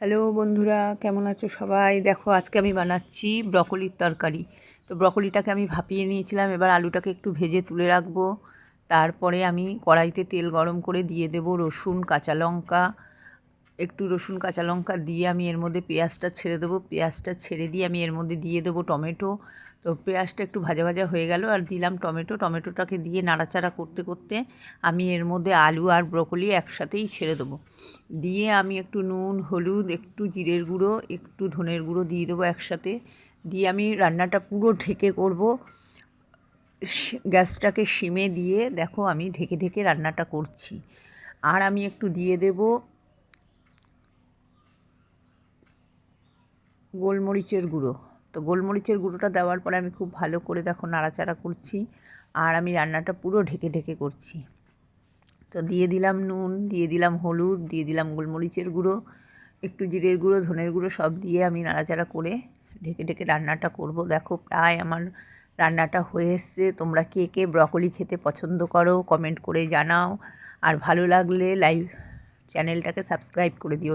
Hello বন্ধুরা, কেমন আছো সবাই? দেখো আজকে আমি বানাচ্ছি ব্রকলির তরকারি। তো ব্রকলিটাকে আমি ভাপিয়ে নিয়েছিলাম, এবার আলুটাকে একটু ভেজে তুলে রাখবো। তারপরে আমি কড়াইতে তেল গরম করে দিয়ে দেব রসুন কাঁচা লঙ্কা। একটু রসুন কাঁচা লঙ্কা দিয়ে আমি এর মধ্যে পেঁয়াজটা ছেড়ে দেবো। পেঁয়াজটা ছেড়ে দিয়ে আমি এর মধ্যে দিয়ে দেবো টমেটো। তো পেঁয়াজটা একটু ভাজা ভাজা হয়ে গেল আর দিলাম টমেটো। টমেটোটাকে দিয়ে নাড়াচাড়া করতে করতে আমি এর মধ্যে আলু আর ব্রকলি একসাথেই ছেড়ে দেবো। দিয়ে আমি একটু নুন, হলুদ, একটু জিরের গুঁড়ো, একটু ধনের গুঁড়ো দিয়ে দেবো একসাথে। দিয়ে আমি রান্নাটা পুরো ঢেকে করব। গ্যাসটাকে সিমে দিয়ে দেখো আমি ঢেকে ঢেকে রান্নাটা করছি। আর আমি একটু দিয়ে দেব গোলমরিচের গুঁড়ো। তো গোলমরিচের গুঁড়োটা দেওয়ার পরে আমি খুব ভালো করে দেখো নাড়াচাড়া করছি। আর আমি রান্নাটা পুরো ঢেকে ঢেকে করছি। তো দিয়ে দিলাম নুন, দিয়ে দিলাম হলুদ, দিয়ে দিলাম গোলমরিচের গুঁড়ো, একটু জিরের গুঁড়ো, ধনের গুঁড়ো সব দিয়ে আমি নাড়াচাড়া করে ঢেকে ঢেকে রান্নাটা করব। দেখো প্রায় আমার রান্নাটা হয়ে এসছে। তোমরা কে কে ব্রকলি খেতে পছন্দ করো কমেন্ট করে জানাও। আর ভালো লাগলে চ্যানেলটাকে সাবস্ক্রাইব করে দিও।